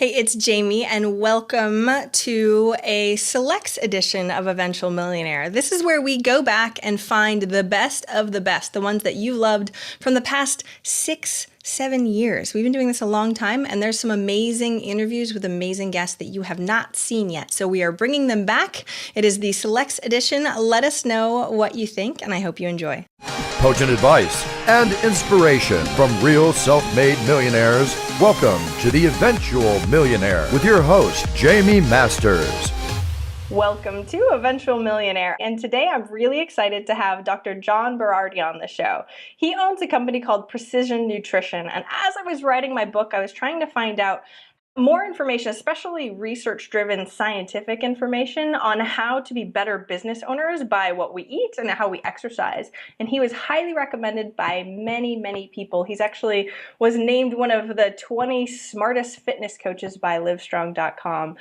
Hey, it's Jaime, and welcome to a selects edition of Eventual Millionaire. This is where we go back and find the best of the best, the ones that you loved from the past 6-7 years. We've been doing this a long time, and there's some amazing interviews with amazing guests that you have not seen yet. So we are bringing them back. It is the selects edition. Let us know what you think, and I hope you enjoy. Potent advice and inspiration from real self-made millionaires. Welcome to the Eventual Millionaire with your host, Jaime Masters. Welcome to Eventual Millionaire. And today I'm really excited to have Dr. John Berardi on the show. He owns a company called Precision Nutrition. And as I was writing my book, I was trying to find out more information, especially research-driven scientific information on how to be better business owners by what we eat and how we exercise. And he was highly recommended by many, many people. He's actually was named one of the 20 smartest fitness coaches by Livestrong.com.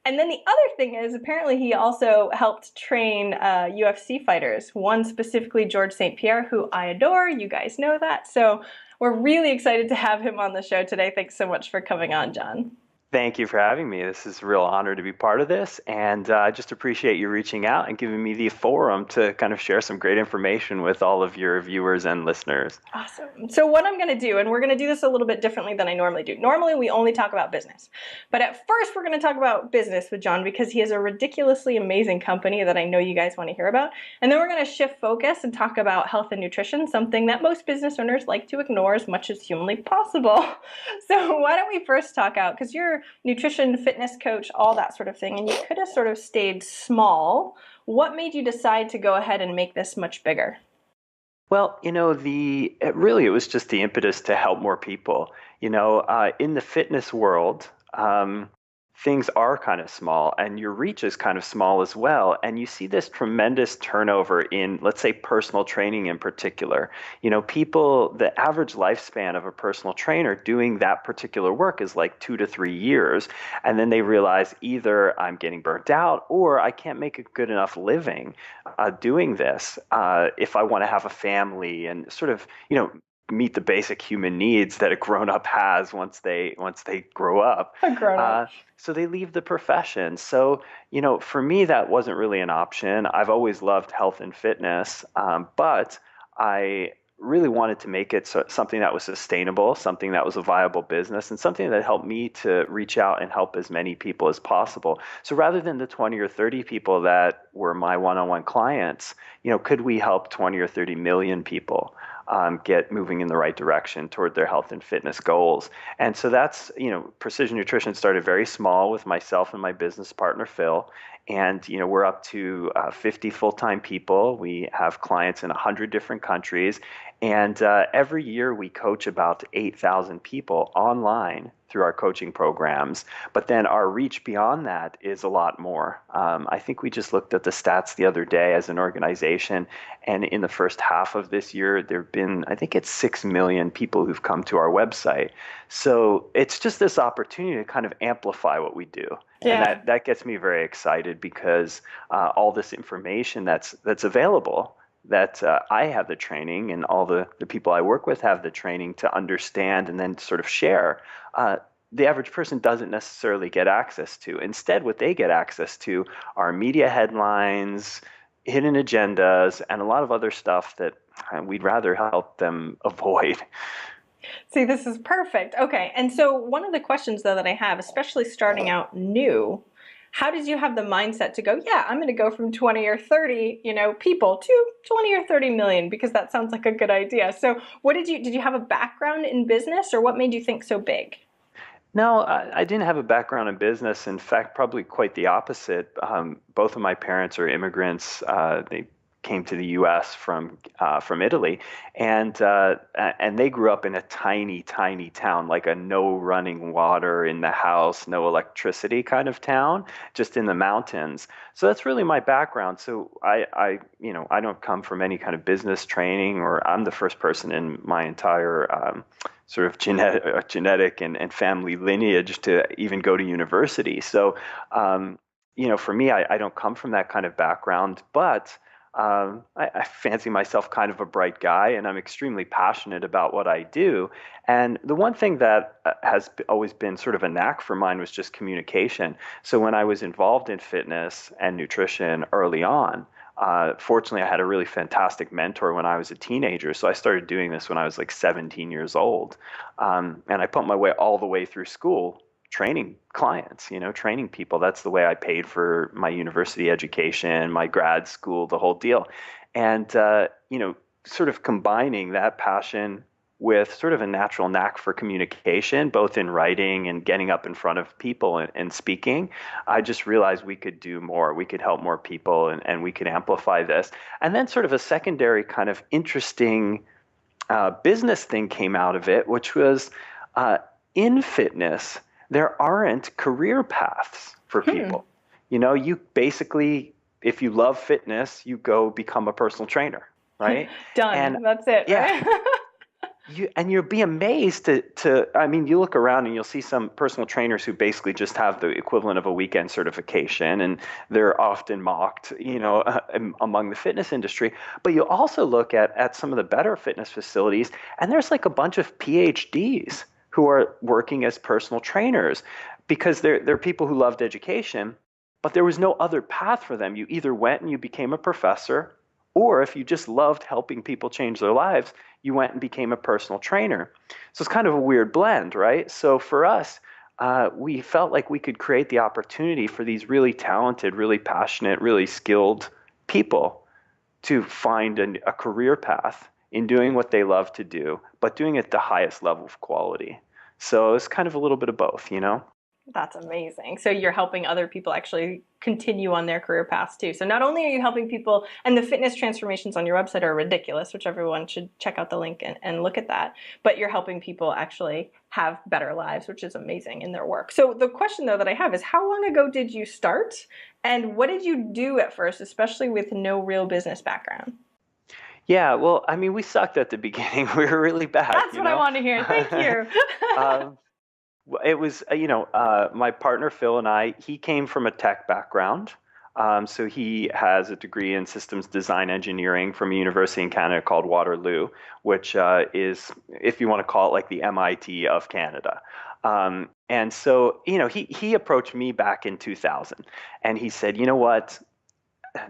And then the other thing is, apparently he also helped train UFC fighters, one specifically George St. Pierre, who I adore. You guys know that. So we're really excited to have him on the show today. Thanks so much for coming on, John. Thank you for having me. This is a real honor to be part of this, and I just appreciate you reaching out and giving me the forum to kind of share some great information with all of your viewers and listeners. Awesome. So what I'm going to do, and we're going to do this a little bit differently than I normally do. Normally, we only talk about business. But at first, we're going to talk about business with John because he has a ridiculously amazing company that I know you guys want to hear about. And then we're going to shift focus and talk about health and nutrition, something that most business owners like to ignore as much as humanly possible. So why don't we first talk out, because you're nutrition, fitness coach, all that sort of thing, and you could have sort of stayed small. What made you decide to go ahead and make this much bigger? Well, it was just the impetus to help more people. In the fitness world, things are kind of small and your reach is kind of small as well. And you see this tremendous turnover in, let's say, personal training in particular. The average lifespan of a personal trainer doing that particular work is like 2 to 3 years. And then they realize either I'm getting burnt out or I can't make a good enough living doing this if I want to have a family and sort of, meet the basic human needs that a grown-up has once they grow up. A grown-up. So they leave the profession. So, for me, that wasn't really an option. I've always loved health and fitness, but I really wanted to make it something that was sustainable, something that was a viable business, and something that helped me to reach out and help as many people as possible. So rather than the 20 or 30 people that were my one-on-one clients, could we help 20 or 30 million people get moving in the right direction toward their health and fitness goals? And so that's, Precision Nutrition started very small with myself and my business partner, Phil. And, we're up to 50 full-time people. We have clients in 100 different countries. And every year we coach about 8,000 people online through our coaching programs. But then our reach beyond that is a lot more. I think we just looked at the stats the other day as an organization. And in the first half of this year, there have been, I think it's 6 million people who've come to our website. So it's just this opportunity to kind of amplify what we do. Yeah. And that gets me very excited because all this information that's available, that I have the training and all the people I work with have the training to understand and then sort of share, the average person doesn't necessarily get access to. Instead, what they get access to are media headlines, hidden agendas, and a lot of other stuff that we'd rather help them avoid. See, this is perfect. Okay, and so one of the questions, though, that I have, especially starting out new, how did you have the mindset to go, yeah, I'm going to go from 20 or 30, people to 20 or 30 million, because that sounds like a good idea. So did you have a background in business, or what made you think so big? No, I didn't have a background in business. In fact, probably quite the opposite. Both of my parents are immigrants. They came to the U.S. from Italy, and they grew up in a tiny, tiny town, like a no running water in the house, no electricity kind of town, just in the mountains. So that's really my background. So I don't come from any kind of business training, or I'm the first person in my entire sort of genetic and family lineage to even go to university. So, for me, I don't come from that kind of background, but I fancy myself kind of a bright guy, and I'm extremely passionate about what I do. And the one thing that has always been sort of a knack for mine was just communication. So when I was involved in fitness and nutrition early on, fortunately, I had a really fantastic mentor when I was a teenager. So I started doing this when I was like 17 years old. And I put my way all the way through school training clients, training people. That's the way I paid for my university education, my grad school, the whole deal. And, sort of combining that passion with sort of a natural knack for communication, both in writing and getting up in front of people and speaking, I just realized we could do more. We could help more people and we could amplify this. And then sort of a secondary kind of interesting business thing came out of it, which was in fitness, there aren't career paths for people. You basically, if you love fitness, you go become a personal trainer, right? Done. And that's it, yeah, right? you'll be amazed I mean, you look around and you'll see some personal trainers who basically just have the equivalent of a weekend certification, and they're often mocked, among the fitness industry. But you also look at some of the better fitness facilities, and there's like a bunch of PhDs who are working as personal trainers because they're people who loved education, but there was no other path for them. You either went and you became a professor, or if you just loved helping people change their lives, you went and became a personal trainer. So it's kind of a weird blend, right? So for us, we felt like we could create the opportunity for these really talented, really passionate, really skilled people to find a career path in doing what they love to do, but doing it at the highest level of quality. So it's kind of a little bit of both, That's amazing. So you're helping other people actually continue on their career paths too. So not only are you helping people, and the fitness transformations on your website are ridiculous, which everyone should check out the link and look at that, but you're helping people actually have better lives, which is amazing in their work. So the question though that I have is, how long ago did you start, and what did you do at first, especially with no real business background? Yeah, well, I mean, we sucked at the beginning. We were really bad, That's what I want to hear. Thank you. um, it was, my partner Phil and he came from a tech background. So he has a degree in systems design engineering from a university in Canada called Waterloo, which is, if you want to call it, like the MIT of Canada. And so, he approached me back in 2000, and he said, you know what?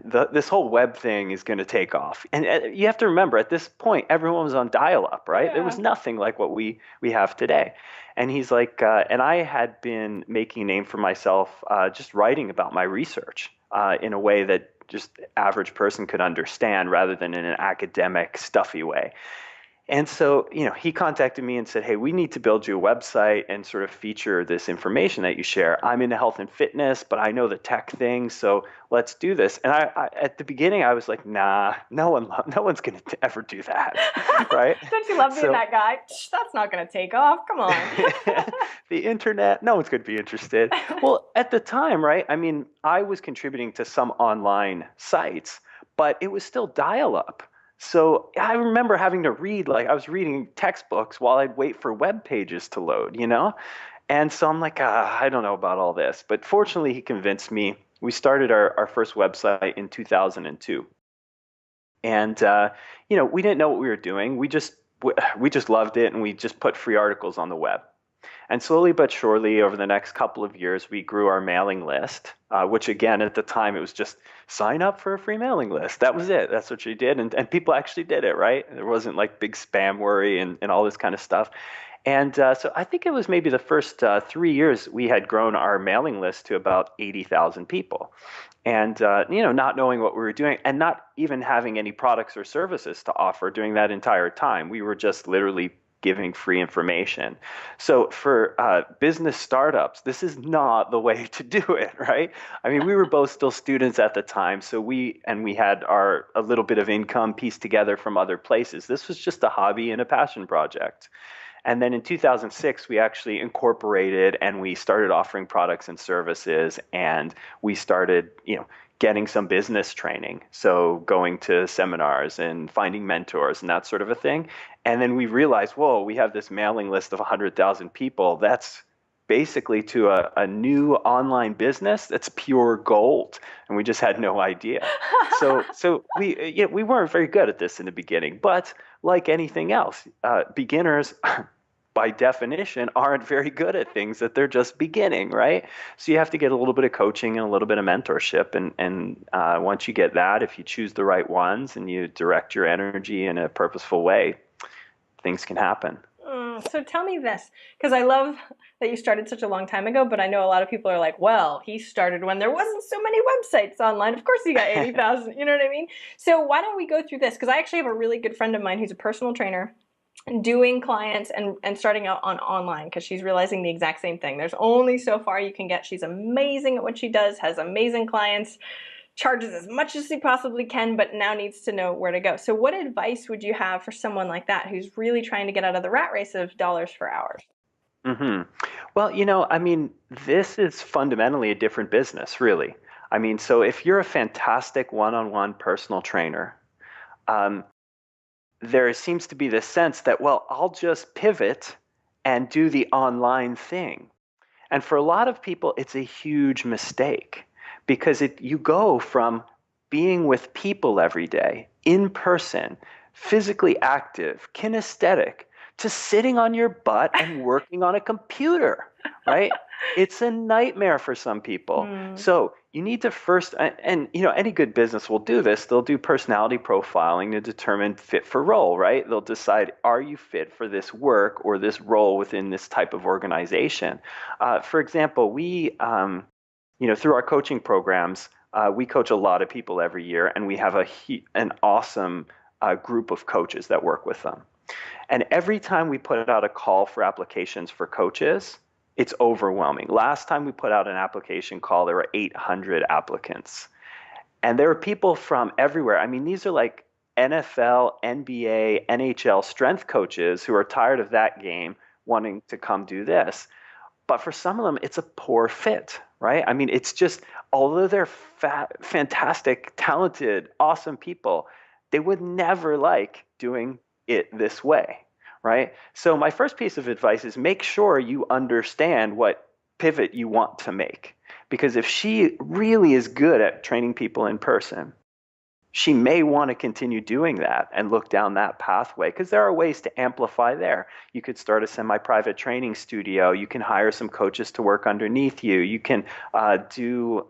This whole web thing is going to take off. And you have to remember, at this point, everyone was on dial-up, right? Yeah. There was nothing like what we have today. And he's like, and I had been making a name for myself just writing about my research in a way that just average person could understand rather than in an academic, stuffy way. And so, he contacted me and said, hey, we need to build you a website and sort of feature this information that you share. I'm into health and fitness, but I know the tech thing, so let's do this. And I at the beginning, I was like, nah, no one's going to ever do that, right? Don't you love being that guy? That's not going to take off. Come on. The internet, no one's going to be interested. Well, at the time, right? I mean, I was contributing to some online sites, but it was still dial-up. So I remember having to read, like I was reading textbooks while I'd wait for web pages to load, And so I'm like, I don't know about all this. But fortunately, he convinced me. We started our first website in 2002. And, we didn't know what we were doing. We just loved it, and we just put free articles on the web. And slowly but surely, over the next couple of years, we grew our mailing list, which again, at the time, it was just sign up for a free mailing list. That was it. That's what you did. And people actually did it, right? There wasn't like big spam worry and all this kind of stuff. And so I think it was maybe the first 3 years we had grown our mailing list to about 80,000 people. And, not knowing what we were doing and not even having any products or services to offer during that entire time. We were just literally giving free information. So for business startups, this is not the way to do it, right? I mean, we were both still students at the time, so we had a little bit of income pieced together from other places. This was just a hobby and a passion project. And then in 2006, we actually incorporated and we started offering products and services, and we started, getting some business training. So going to seminars and finding mentors and that sort of a thing. And then we realized, whoa, we have this mailing list of 100,000 people. That's basically to a new online business that's pure gold, and we just had no idea. So we weren't very good at this in the beginning, but like anything else, beginners by definition aren't very good at things that they're just beginning, right? So you have to get a little bit of coaching and a little bit of mentorship, and once you get that, if you choose the right ones and you direct your energy in a purposeful way, things can happen. So tell me this, because I love that you started such a long time ago, but I know a lot of people are like, well, he started when there wasn't so many websites online. Of course he got 80,000, you know what I mean? So why don't we go through this? Because I actually have a really good friend of mine who's a personal trainer doing clients and starting out on online because she's realizing the exact same thing. There's only so far you can get. She's amazing at what she does, has amazing clients, charges as much as she possibly can, but now needs to know where to go. So what advice would you have for someone like that who's really trying to get out of the rat race of dollars for hours? hmm Well, I mean, this is fundamentally a different business, really. I mean, so if you're a fantastic one-on-one personal trainer, um, there seems to be this sense that, well, I'll just pivot and do the online thing. And for a lot of people, it's a huge mistake because you go from being with people every day, in person, physically active, kinesthetic, to sitting on your butt and working on a computer, right? It's a nightmare for some people. Mm. So you need to first, and any good business will do this. They'll do personality profiling to determine fit for role, right? They'll decide, are you fit for this work or this role within this type of organization? For example, through our coaching programs, we coach a lot of people every year, and we have an awesome group of coaches that work with them. And every time we put out a call for applications for coaches, it's overwhelming. Last time we put out an application call, there were 800 applicants. And there are people from everywhere. I mean, these are like NFL, NBA, NHL strength coaches who are tired of that game, wanting to come do this. But for some of them, it's a poor fit, right? I mean, it's just, although they're fantastic, talented, awesome people, they would never like doing it this way, right? So my first piece of advice is make sure you understand what pivot you want to make. Because if she really is good at training people in person, she may want to continue doing that and look down that pathway because there are ways to amplify there. You could start a semi-private training studio. You can hire some coaches to work underneath you. You can do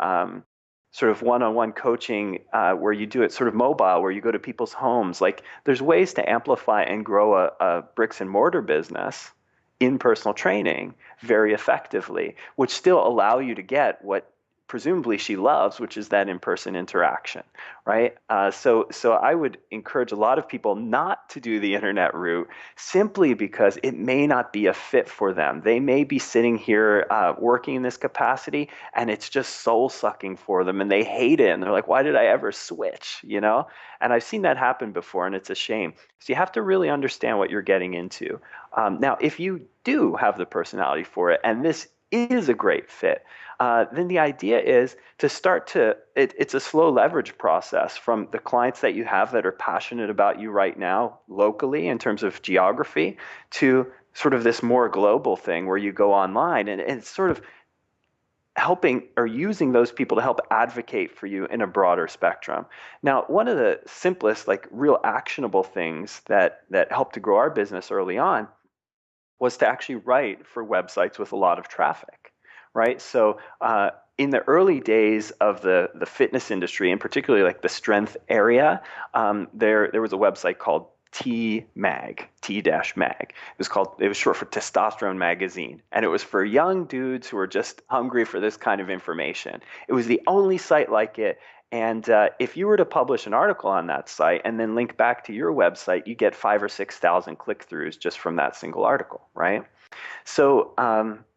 sort of one-on-one coaching where you do it sort of mobile, where you go to people's homes. Like there's ways to amplify and grow a bricks and mortar business in personal training very effectively, which still allow you to get what presumably she loves, which is that in-person interaction, right? So I would encourage a lot of people not to do the internet route simply because it may not be a fit for them. They may be sitting here working in this capacity, and it's just soul-sucking for them, and they hate it, and they're like, why did I ever switch, And I've seen that happen before, and it's a shame. So you have to really understand what you're getting into. Now, if you do have the personality for it, and this is a great fit, then the idea is to it's a slow leverage process from the clients that you have that are passionate about you right now locally in terms of geography to sort of this more global thing where you go online and it's sort of helping or using those people to help advocate for you in a broader spectrum. Now, one of the simplest, like real actionable things that helped to grow our business early on was to actually write for websites with a lot of traffic, right? So in the early days of the fitness industry, and particularly like the strength area, there was a website called T-Mag. It was short for Testosterone Magazine, and it was for young dudes who were just hungry for this kind of information. It was the only site like it. And if you were to publish an article on that site and then link back to your website, you get 5,000 or 6,000 click-throughs just from that single article, right? So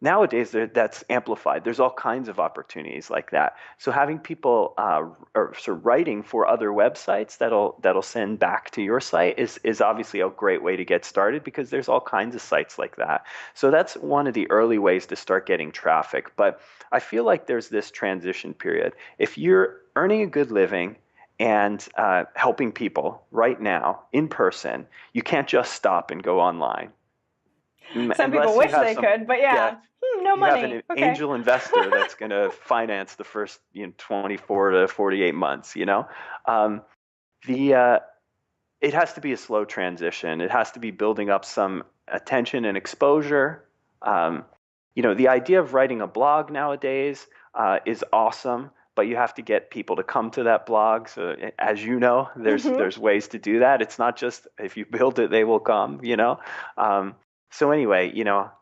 nowadays that's amplified. There's all kinds of opportunities like that. So having people or sort of writing for other websites that'll send back to your site is obviously a great way to get started because there's all kinds of sites like that. So that's one of the early ways to start getting traffic. But I feel like there's this transition period. If you're earning a good living and helping people right now in person, you can't just stop and go online. Some people wish they could, but yeah. No you have money. an Okay. angel investor that's going to finance the first 24 to 48 months. Um, the It has to be a slow transition. It has to be building up some attention and exposure. Um, the idea of writing a blog nowadays is awesome, but you have to get people to come to that blog. So, as you know, Hmm. there's ways to do that. It's not just if you build it, they will come. Um, so anyway,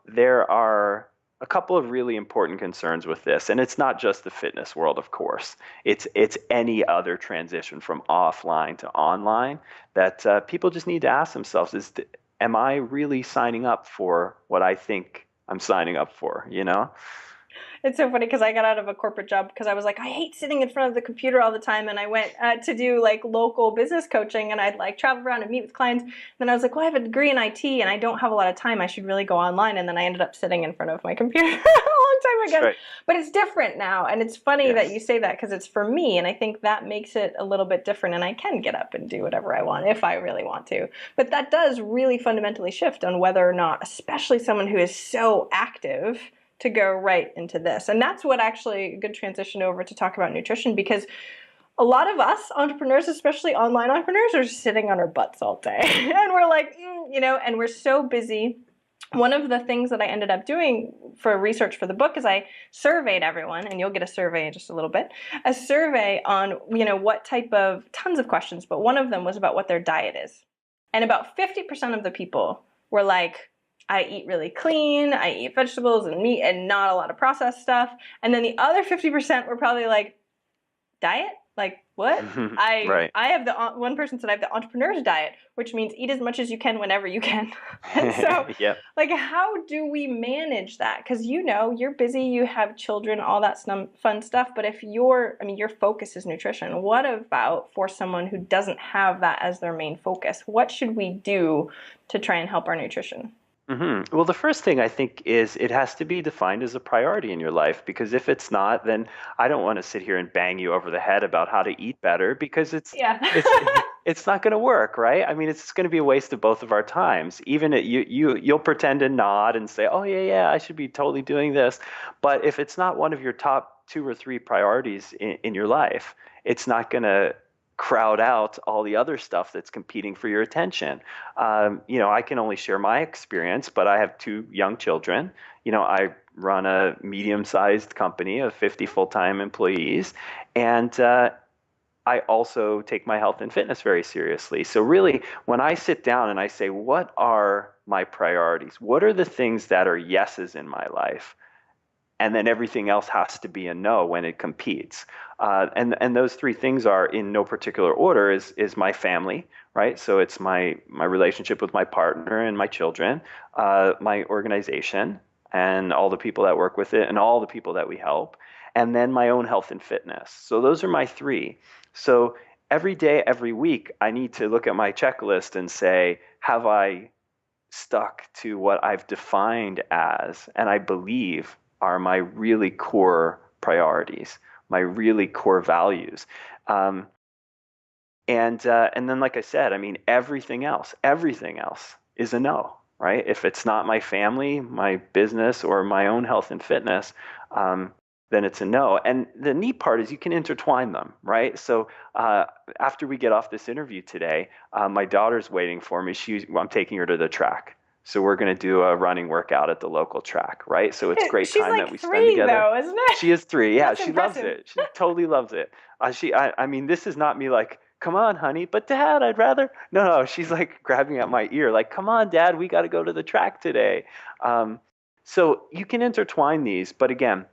there are a couple of really important concerns with this, and it's not just the fitness world, of course. It's any other transition from offline to online that people just need to ask themselves: am I really signing up for what I think I'm signing up for? It's so funny because I got out of a corporate job because I was like, I hate sitting in front of the computer all the time. And I went to do like local business coaching, and I'd like travel around and meet with clients. And then I was like, well, I have a degree in IT and I don't have a lot of time. I should really go online. And then I ended up sitting in front of my computer a long time That's again. right. But it's different now. And it's funny that you Yes. say that because it's for me. And I think that makes it a little bit different. And I can get up and do whatever I want if I really want to. But that does really fundamentally shift on whether or not, especially someone who is so active, to go right into this. And that's what actually a good transition over to talk about nutrition, because a lot of us entrepreneurs, especially online entrepreneurs, are sitting on our butts all day. And we're like, and we're so busy. One of the things that I ended up doing for research for the book is I surveyed everyone, and you'll get a survey in just a little bit, a survey on, what type of, tons of questions, but one of them was about what their diet is. And about 50% of the people were like, I eat really clean, I eat vegetables and meat and not a lot of processed stuff. And then the other 50% were probably like, diet? Like what? I Right. I have the one person said I have the entrepreneur's diet, which means eat as much as you can whenever you can. And so, Yep. like, how do we manage that? Because you're busy, you have children, all that fun stuff. But if your focus is nutrition, what about for someone who doesn't have that as their main focus? What should we do to try and help our nutrition? Well, the first thing I think is it has to be defined as a priority in your life, because if it's not, then I don't want to sit here and bang you over the head about how to eat better, because Yeah. it's it's not going to work, right? I mean, it's going to be a waste of both of our times. Even you'll pretend to nod and say, "Oh yeah, yeah, I should be totally doing this," but if it's not one of your top two or three priorities in your life, it's not going to crowd out all the other stuff that's competing for your attention. I can only share my experience, but I have two young children. I run a medium-sized company of 50 full-time employees, and I also take my health and fitness very seriously. So really, when I sit down and I say, what are my priorities? What are the things that are yeses in my life? And then everything else has to be a no when it competes. And those three things are in no particular order is my family, right? So it's my relationship with my partner and my children, my organization and all the people that work with it and all the people that we help, and then my own health and fitness. So those are my three. So every day, every week, I need to look at my checklist and say, have I stuck to what I've defined as, and I believe are my really core priorities, my really core values. Um, and then, like I said, I mean, everything else is a no, right? If it's not my family, my business, or my own health and fitness, then it's a no. And the neat part is you can intertwine them, right? So after we get off this interview today, my daughter's waiting for me. I'm taking her to the track. So we're going to do a running workout at the local track, right? So it's great She's time that like we spend three together. though, isn't it? She is 3. Yeah, That's she loves impressive. it. She totally loves it. I mean, this is not me like, come on, honey, but Dad, I'd rather. No, no, she's like grabbing at my ear, like, come on, Dad, we got to go to the track today. Um, so you can intertwine these, but again,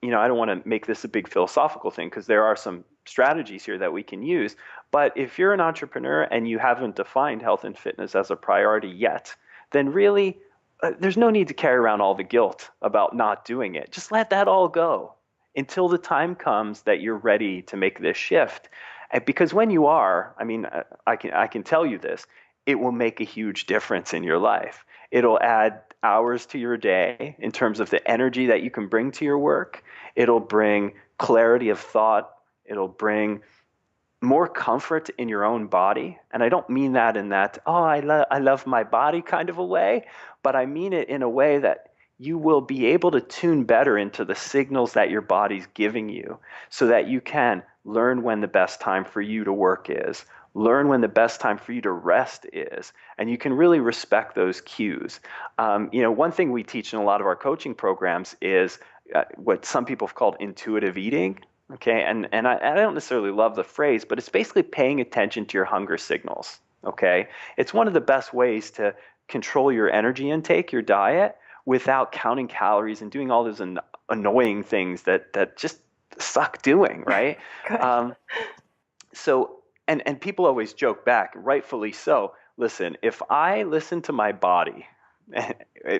I don't want to make this a big philosophical thing because there are some strategies here that we can use. But if you're an entrepreneur and you haven't defined health and fitness as a priority yet, then really there's no need to carry around all the guilt about not doing it. Just let that all go until the time comes that you're ready to make this shift. Because when you are, I mean, I can tell you this, it will make a huge difference in your life. It'll add hours to your day in terms of the energy that you can bring to your work. It'll bring clarity of thought. It'll bring more comfort in your own body. And I don't mean that in that, oh, I love my body kind of a way, but I mean it in a way that you will be able to tune better into the signals that your body's giving you so that you can learn when the best time for you to work is, learn when the best time for you to rest is, and you can really respect those cues. One thing we teach in a lot of our coaching programs is what some people have called intuitive eating. Okay, and I don't necessarily love the phrase, but it's basically paying attention to your hunger signals. Okay, it's one of the best ways to control your energy intake, your diet, without counting calories and doing all those annoying things that just suck doing, right? Good. So and people always joke back, rightfully so. Listen, if I listen to my body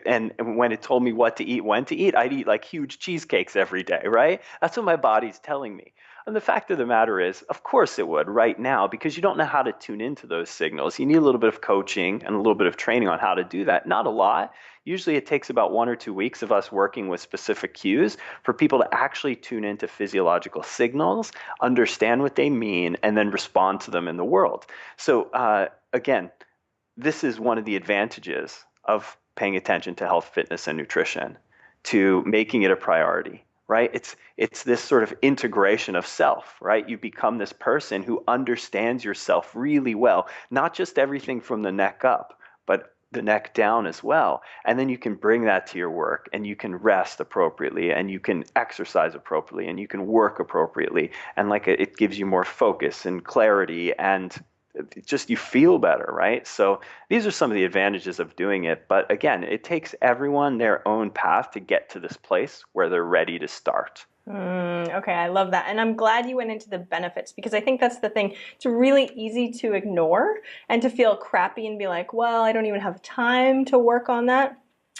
and when it told me what to eat, when to eat, I'd eat like huge cheesecakes every day, right? That's what my body's telling me. And the fact of the matter is, of course it would right now, because you don't know how to tune into those signals. You need a little bit of coaching and a little bit of training on how to do that. Not a lot. Usually it takes about 1 or 2 weeks of us working with specific cues for people to actually tune into physiological signals, understand what they mean, and then respond to them in the world. So again, this is one of the advantages of paying attention to health, fitness, and nutrition, to making it a priority, right? It's this sort of integration of self, right? You become this person who understands yourself really well, not just everything from the neck up, but the neck down as well. And then you can bring that to your work, and you can rest appropriately, and you can exercise appropriately, and you can work appropriately. And like it gives you more focus and clarity, and just you feel better, right? So these are some of the advantages of doing it. But again, it takes everyone their own path to get to this place where they're ready to start. Okay, I love that. And I'm glad you went into the benefits, because I think that's the thing. It's really easy to ignore and to feel crappy and be like, well, I don't even have time to work on that.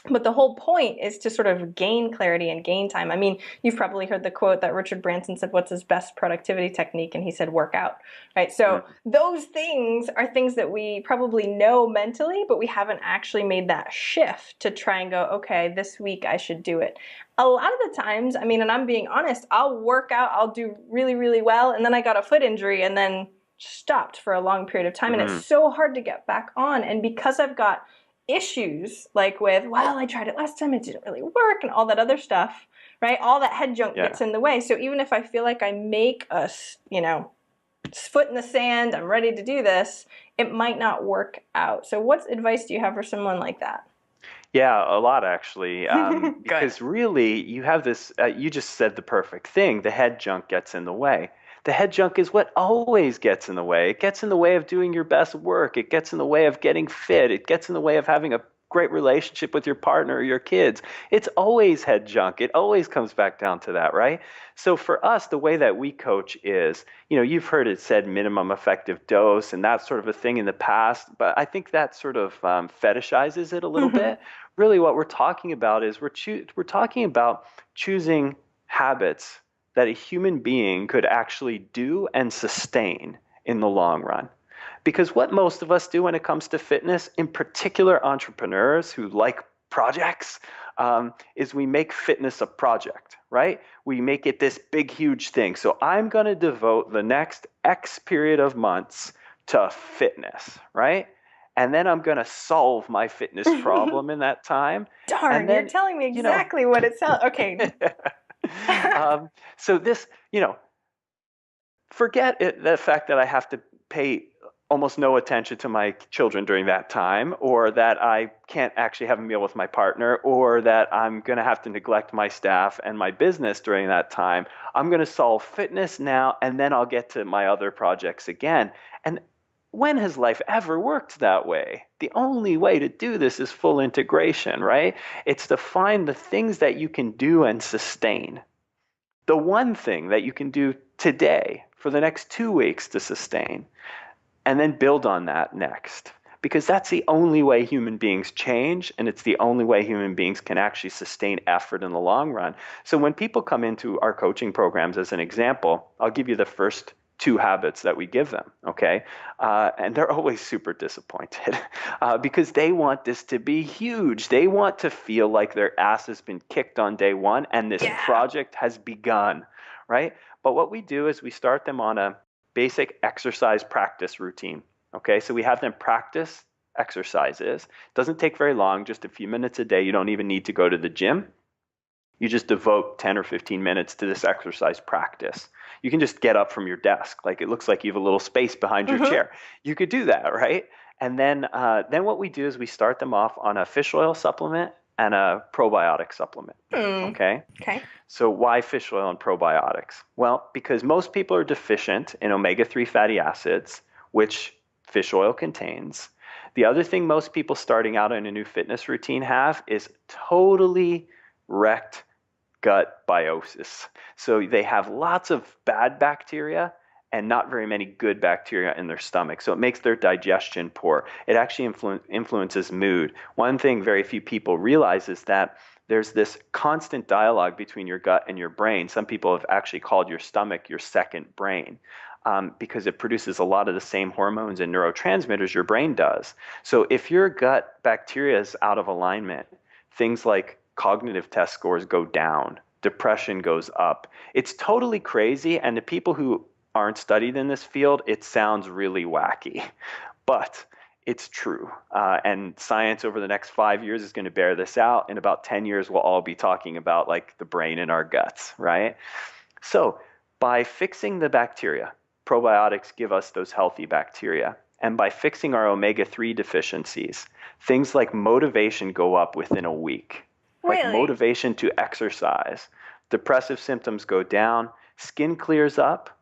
But the whole point is to sort of gain clarity and gain time. I mean, you've probably heard the quote that Richard Branson said, what's his best productivity technique? And he said, work out, right? So those things are things that we probably know mentally, but we haven't actually made that shift to try and go, okay, this week I should do it. A lot of the times, I mean, and I'm being honest, I'll work out, I'll do really, really well, and then I got a foot injury and then stopped for a long period of time. And it's so hard to get back on. And because I've got issues like with, well, I tried it last time, it didn't really work, and all that other stuff, right? All that head junk gets in the way. So even if I feel like I make a, foot in the sand, I'm ready to do this, it might not work out. So what advice do you have for someone like that? Yeah, a lot actually. Because really, you have this, you just said the perfect thing. The head junk gets in the way. The head junk is what always gets in the way. It gets in the way of doing your best work. It gets in the way of getting fit. It gets in the way of having a great relationship with your partner or your kids. It's always head junk. It always comes back down to that, right? So for us, the way that we coach is, you've heard it said minimum effective dose and that sort of a thing in the past, but I think that sort of fetishizes it a little bit. Really what we're talking about is we're talking about choosing habits that a human being could actually do and sustain in the long run. Because what most of us do when it comes to fitness, in particular entrepreneurs who like projects, is we make fitness a project, right? We make it this big, huge thing. So I'm going to devote the next X period of months to fitness, right? And then I'm going to solve my fitness problem in that time. Darn, and then, you're telling me exactly what it sounds. Okay. So this, forget the fact that I have to pay almost no attention to my children during that time, or that I can't actually have a meal with my partner, or that I'm going to have to neglect my staff and my business during that time. I'm going to solve fitness now, and then I'll get to my other projects again. And when has life ever worked that way? The only way to do this is full integration, right? It's to find the things that you can do and sustain. The one thing that you can do today for the next 2 weeks to sustain, and then build on that next. Because that's the only way human beings change, and it's the only way human beings can actually sustain effort in the long run. So when people come into our coaching programs, as an example, I'll give you the first 2 habits that we give them, okay? And they're always super disappointed because they want this to be huge. They want to feel like their ass has been kicked on day one and this project has begun, right? But what we do is we start them on a basic exercise practice routine, okay? So we have them practice exercises. Doesn't take very long, just a few minutes a day. You don't even need to go to the gym. You just devote 10 or 15 minutes to this exercise practice. You can just get up from your desk. Like it looks like you have a little space behind your Mm-hmm. chair. You could do that, right? And then what we do is we start them off on a fish oil supplement and a probiotic supplement. Hmm. Okay. Okay. So why fish oil and probiotics? Well, because most people are deficient in omega-3 fatty acids, which fish oil contains. The other thing most people starting out in a new fitness routine have is totally wrecked gut biosis. So they have lots of bad bacteria and not very many good bacteria in their stomach. So it makes their digestion poor. It actually influences mood. One thing very few people realize is that there's this constant dialogue between your gut and your brain. Some people have actually called your stomach your second brain. Because it produces a lot of the same hormones and neurotransmitters your brain does. So if your gut bacteria is out of alignment, things like cognitive test scores go down, depression goes up. It's totally crazy. And to people who aren't studied in this field, it sounds really wacky, but it's true. And science over the next 5 years is going to bear this out. In about 10 years, we'll all be talking about like the brain in our guts, right? So by fixing the bacteria, probiotics give us those healthy bacteria. And by fixing our omega-3 deficiencies, things like motivation go up within a week, like Really? motivation to exercise. Depressive symptoms go down, skin clears up,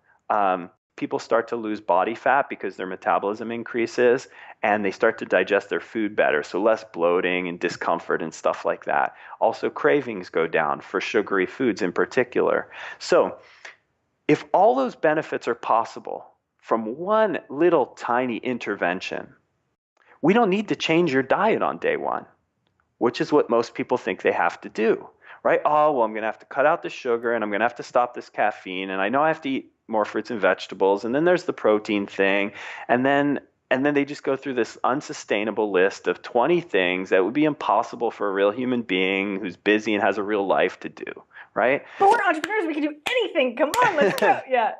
people start to lose body fat because their metabolism increases, and they start to digest their food better, so less bloating and discomfort and stuff like that. Also, cravings go down for sugary foods in particular. So if all those benefits are possible from one little tiny intervention, we don't need to change your diet on day one, which is what most people think they have to do, right? Oh, well, I'm going to have to cut out the sugar and I'm going to have to stop this caffeine. And I know I have to eat more fruits and vegetables. And then there's the protein thing. And then they just go through this unsustainable list of 20 things that would be impossible for a real human being who's busy and has a real life to do, right? But we're entrepreneurs. We can do anything. Come on, let's go. Yeah.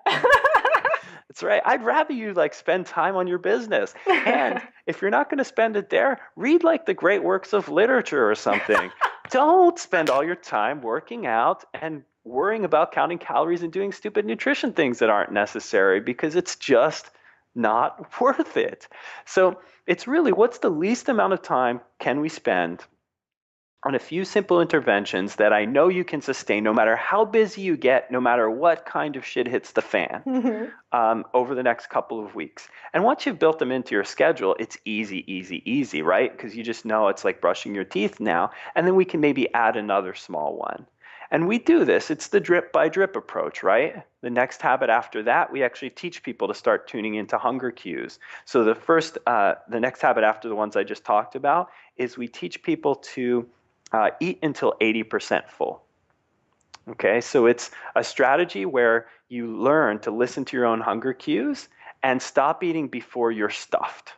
That's right. I'd rather you like spend time on your business. And if you're not going to spend it there, read like the great works of literature or something. Don't spend all your time working out and worrying about counting calories and doing stupid nutrition things that aren't necessary because it's just not worth it. So it's really what's the least amount of time can we spend on a few simple interventions that I know you can sustain no matter how busy you get, no matter what kind of shit hits the fan Mhm. over the next couple of weeks. And once you've built them into your schedule, it's easy, easy, easy, right? Because you just know it's like brushing your teeth now. And then we can maybe add another small one. And we do this. It's the drip by drip approach, right? The next habit after that, we actually teach people to start tuning into hunger cues. So the next habit after the ones I just talked about is we teach people to eat until 80% full. Okay, so it's a strategy where you learn to listen to your own hunger cues and stop eating before you're stuffed,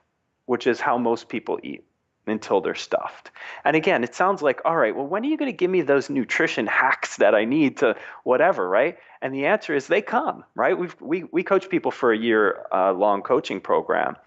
which is how most people eat until they're stuffed. And again, it sounds like, all right, well, when are you going to give me those nutrition hacks that I need to whatever, right? And the answer is they come, right? We coach people for a year long coaching program,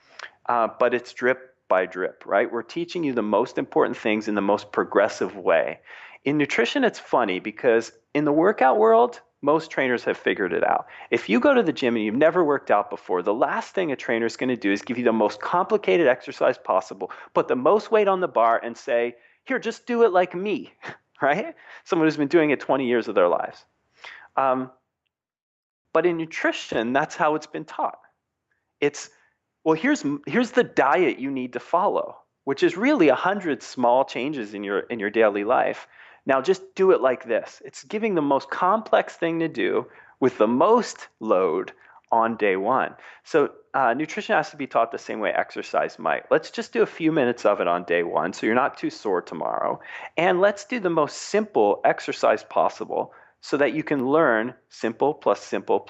but it's drip by drip, right? We're teaching you the most important things in the most progressive way. In nutrition, it's funny because in the workout world, most trainers have figured it out. If you go to the gym and you've never worked out before, the last thing a trainer is going to do is give you the most complicated exercise possible, put the most weight on the bar and say, here, just do it like me, right? Someone who's been doing it 20 years of their lives. But in nutrition, that's how it's been taught. It's well, here's the diet you need to follow, which is really 100 small changes in your daily life. Now just do it like this. It's giving the most complex thing to do with the most load on day one. So nutrition has to be taught the same way exercise might. Let's just do a few minutes of it on day one so you're not too sore tomorrow. And let's do the most simple exercise possible so that you can learn simple plus simple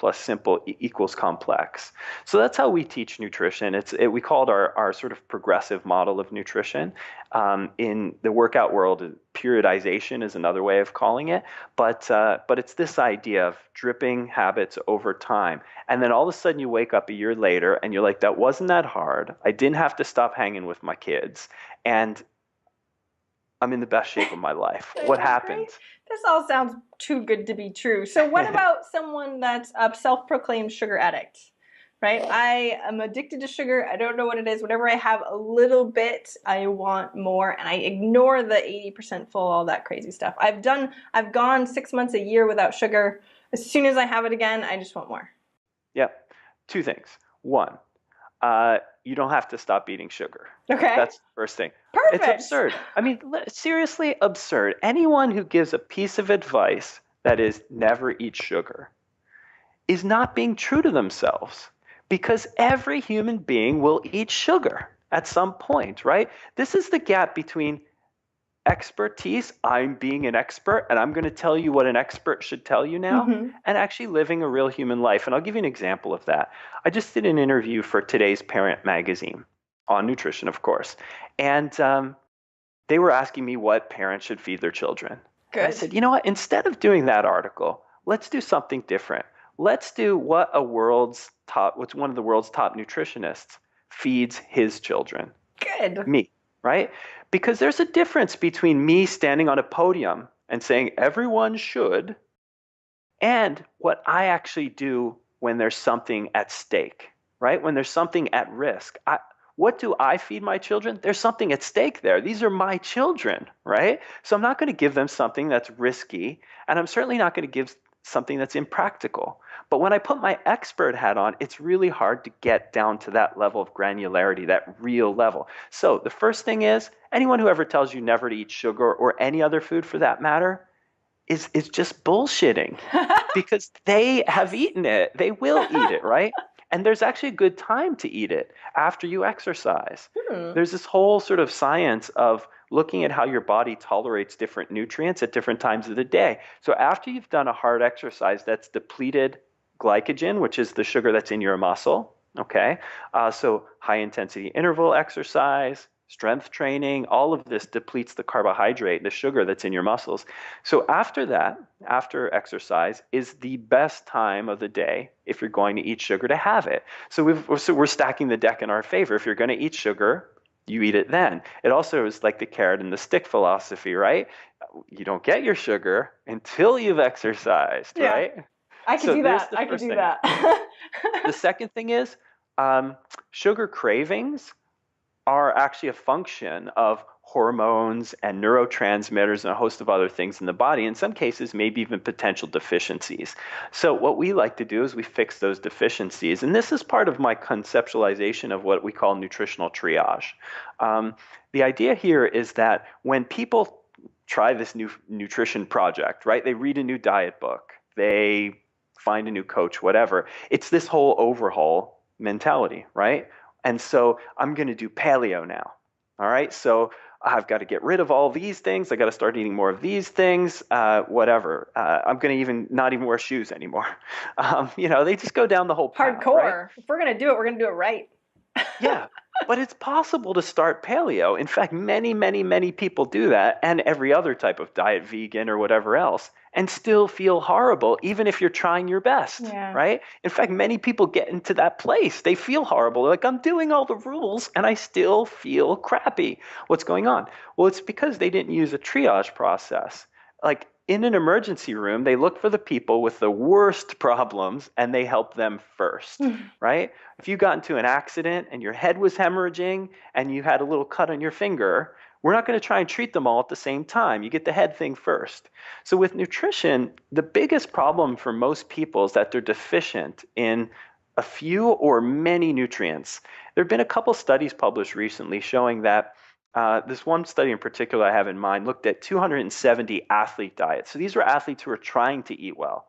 equals complex. So that's how we teach nutrition. We call it our sort of progressive model of nutrition. In the workout world, periodization is another way of calling it. But it's this idea of dripping habits over time. And then all of a sudden you wake up a year later and you're like, that wasn't that hard. I didn't have to stop hanging with my kids. And I'm in the best shape of my life. What That's happened? great. This all sounds too good to be true. So what about someone that's a self-proclaimed sugar addict? Right? I am addicted to sugar. I don't know what it is. Whenever I have a little bit, I want more, and I ignore the 80% full, all that crazy stuff. I've gone 6 months, a year without sugar. As soon as I have it again, I just want more. Yep. Two things. One, you don't have to stop eating sugar. Okay. That's the first thing. Perfect. It's absurd. I mean, seriously absurd. Anyone who gives a piece of advice that is never eat sugar is not being true to themselves, because every human being will eat sugar at some point, right? This is the gap between expertise, I'm being an expert and I'm going to tell you what an expert should tell you now, and actually living a real human life. And I'll give you an example of that. I just did an interview for Today's Parent magazine on nutrition, of course. And they were asking me what parents should feed their children. Good. And I said, you know what? Instead of doing that article, let's do something different. Let's do what what's one of the world's top nutritionists feeds his children. Good. Me, right? Because there's a difference between me standing on a podium and saying everyone should, and what I actually do when there's something at stake, right? When there's something at risk. What do I feed my children? There's something at stake there. These are my children, right? So I'm not going to give them something that's risky, and I'm certainly not going to give something that's impractical. But when I put my expert hat on, it's really hard to get down to that level of granularity, that real level. So the first thing is, anyone who ever tells you never to eat sugar or any other food for that matter is just bullshitting, because they have eaten it. They will eat it, right? And there's actually a good time to eat it after you exercise. There's this whole sort of science of looking at how your body tolerates different nutrients at different times of the day. So after you've done a hard exercise that's depleted glycogen, which is the sugar that's in your muscle, okay? So high intensity interval exercise, strength training, all of this depletes the carbohydrate, the sugar that's in your muscles. So after that, after exercise, is the best time of the day if you're going to eat sugar to have it. So we're stacking the deck in our favor. If you're going to eat sugar, you eat it then. It also is like the carrot and the stick philosophy, right? You don't get your sugar until you've exercised, right? I could do that. I could do that. The second thing is sugar cravings are actually a function of hormones and neurotransmitters and a host of other things in the body, in some cases maybe even potential deficiencies. So what we like to do is we fix those deficiencies, and this is part of my conceptualization of what we call nutritional triage. The idea here is that when people try this new nutrition project, right, they read a new diet book, they find a new coach, whatever, it's this whole overhaul mentality, right? And so I'm going to do paleo now. All right. So I've got to get rid of all these things. I got to start eating more of these things, whatever. I'm going to not even wear shoes anymore. They just go down the whole path. Hardcore. Right? If we're going to do it, we're going to do it right. Yeah. But it's possible to start paleo. In fact, many, many, many people do that, and every other type of diet, vegan or whatever else, and still feel horrible, even if you're trying your best, right? In fact, many people get into that place. They feel horrible. They're like, I'm doing all the rules, and I still feel crappy. What's going on? Well, it's because they didn't use a triage process. Like, in an emergency room, they look for the people with the worst problems and they help them first, right? If you got into an accident and your head was hemorrhaging and you had a little cut on your finger, we're not going to try and treat them all at the same time. You get the head thing first. So with nutrition, the biggest problem for most people is that they're deficient in a few or many nutrients. There have been a couple studies published recently showing that this one study in particular I have in mind looked at 270 athlete diets. So these were athletes who were trying to eat well.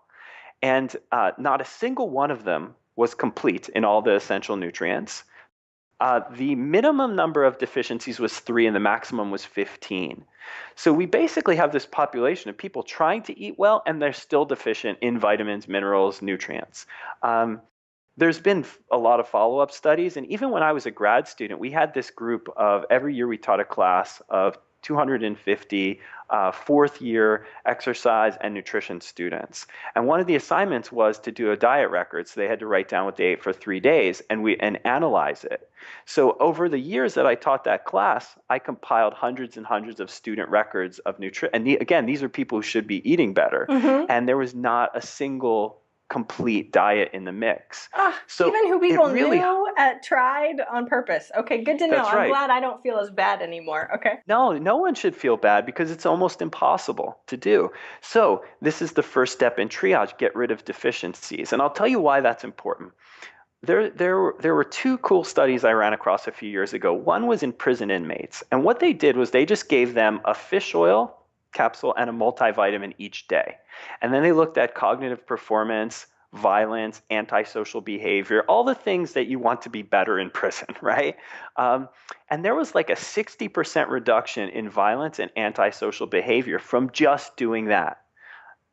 And not a single one of them was complete in all the essential nutrients. The minimum number of deficiencies was 3 and the maximum was 15. So we basically have this population of people trying to eat well and they're still deficient in vitamins, minerals, nutrients. Um, there's been a lot of follow-up studies, and even when I was a grad student, we had this group of every year we taught a class of 250 fourth year exercise and nutrition students. And one of the assignments was to do a diet record. So they had to write down what they ate for 3 days and analyze it. So over the years that I taught that class, I compiled hundreds and hundreds of student records of nutrition. And again, these are people who should be eating better. Mm-hmm. And there was not a single complete diet in the mix. So even who people really, knew tried on purpose. Okay, good to know. that's I'm right. glad I don't feel as bad anymore. Okay. No one should feel bad because it's almost impossible to do. So this is the first step in triage, get rid of deficiencies. And I'll tell you why that's important. There were two cool studies I ran across a few years ago. One was in prison inmates. And what they did was they just gave them a fish oil capsule and a multivitamin each day. And then they looked at cognitive performance, violence, antisocial behavior, all the things that you want to be better in prison, right? And there was like a 60% reduction in violence and antisocial behavior from just doing that.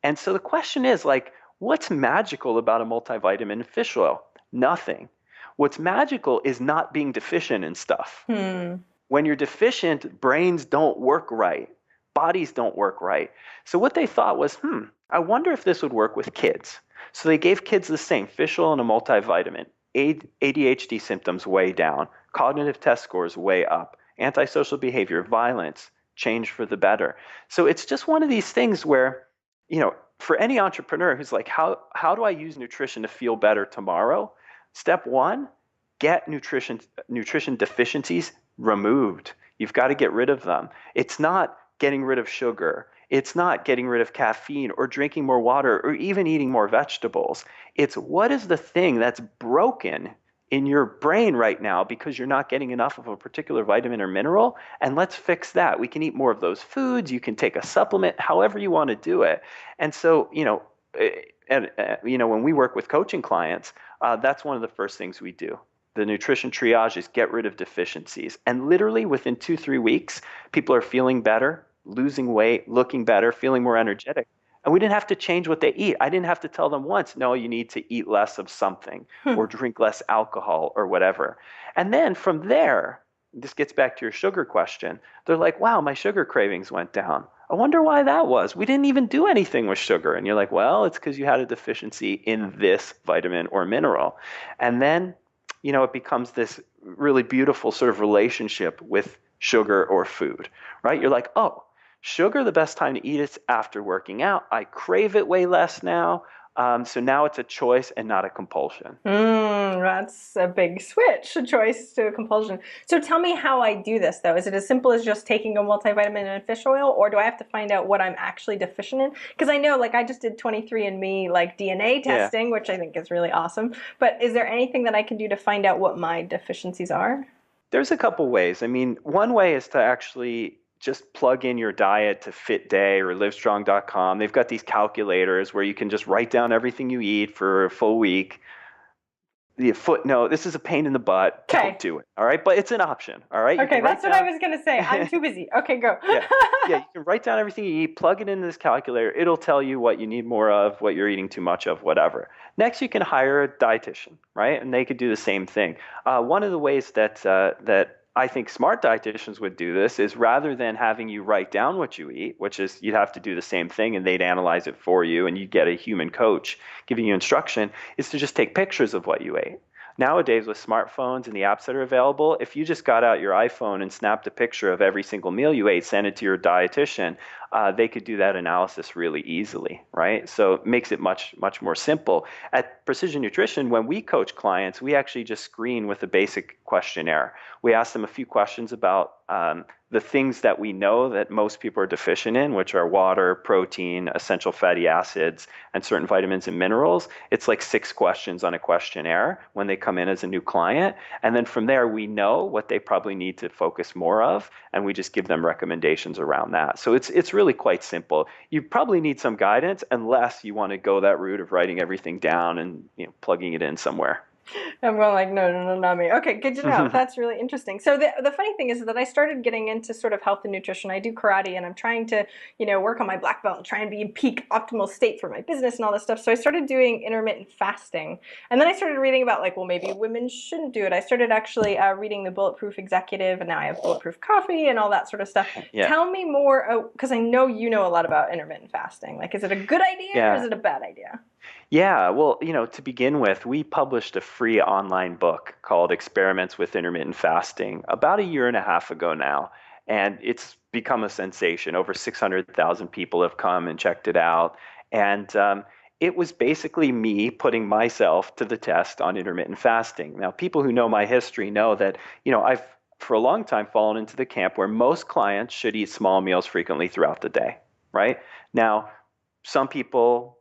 And so the question is like, what's magical about a multivitamin and fish oil? Nothing. What's magical is not being deficient in stuff. When you're deficient, brains don't work right. Bodies don't work right. So what they thought was, I wonder if this would work with kids. So they gave kids the same fish oil and a multivitamin. ADHD symptoms way down, cognitive test scores way up, antisocial behavior, violence, change for the better. So it's just one of these things where, for any entrepreneur who's like, how do I use nutrition to feel better tomorrow? Step one, get nutrition deficiencies removed. You've got to get rid of them. It's not getting rid of sugar. It's not getting rid of caffeine or drinking more water or even eating more vegetables. It's what is the thing that's broken in your brain right now because you're not getting enough of a particular vitamin or mineral, and let's fix that. We can eat more of those foods. You can take a supplement, however you want to do it. And so, when we work with coaching clients, that's one of the first things we do. The nutrition triage is get rid of deficiencies. And literally within 2-3 weeks, people are feeling better, losing weight, looking better, feeling more energetic. And we didn't have to change what they eat. I didn't have to tell them once, no, you need to eat less of something or drink less alcohol or whatever. And then from there, this gets back to your sugar question. They're like, wow, my sugar cravings went down. I wonder why that was. We didn't even do anything with sugar. And you're like, well, it's because you had a deficiency in this vitamin or mineral. And then it becomes this really beautiful sort of relationship with sugar or food, right? You're like, oh, sugar, the best time to eat is after working out. I crave it way less now. So now it's a choice and not a compulsion. That's a big switch, a choice to a compulsion. So tell me how I do this, though. Is it as simple as just taking a multivitamin and fish oil, or do I have to find out what I'm actually deficient in? Because I know, I just did 23andMe, DNA testing, which I think is really awesome. But is there anything that I can do to find out what my deficiencies are? There's a couple ways. I mean, one way is to actually just plug in your diet to FitDay or Livestrong.com. They've got these calculators where you can just write down everything you eat for a full week. The footnote, this is a pain in the butt. Okay. Don't do it. All right. But it's an option. All right. Okay. That's what I was going to say. I'm too busy. Okay, go. Yeah. You can write down everything you eat, plug it into this calculator. It'll tell you what you need more of, what you're eating too much of, whatever. Next, you can hire a dietitian, right? And they could do the same thing. One of the ways that I think smart dietitians would do this is rather than having you write down what you eat, which is you'd have to do the same thing and they'd analyze it for you and you'd get a human coach giving you instruction, is to just take pictures of what you ate. Nowadays, with smartphones and the apps that are available, if you just got out your iPhone and snapped a picture of every single meal you ate, sent it to your dietitian, they could do that analysis really easily, right? So it makes it much, much more simple. At Precision Nutrition, when we coach clients, we actually just screen with a basic questionnaire. We ask them a few questions about the things that we know that most people are deficient in, which are water, protein, essential fatty acids, and certain vitamins and minerals. It's like 6 questions on a questionnaire when they come in as a new client. And then from there, we know what they probably need to focus more of, and we just give them recommendations around that. So it's really quite simple. You probably need some guidance unless you want to go that route of writing everything down and plugging it in somewhere. I'm going like, no, no, no, not me. Okay, good to know. That's really interesting. So the funny thing is that I started getting into sort of health and nutrition. I do karate and I'm trying to, work on my black belt and try and be in peak optimal state for my business and all this stuff. So I started doing intermittent fasting. And then I started reading about like, well, maybe women shouldn't do it. I started actually reading the Bulletproof Executive and now I have Bulletproof Coffee and all that sort of stuff. Yeah. Tell me more, because I know you know a lot about intermittent fasting. Like, is it a good idea or is Yeah. it a bad idea? Yeah, well, to begin with, we published a free online book called Experiments with Intermittent Fasting about a year and a half ago now, and it's become a sensation. Over 600,000 people have come and checked it out. And it was basically me putting myself to the test on intermittent fasting. Now, people who know my history know that, I've for a long time fallen into the camp where most clients should eat small meals frequently throughout the day, right? Now, some people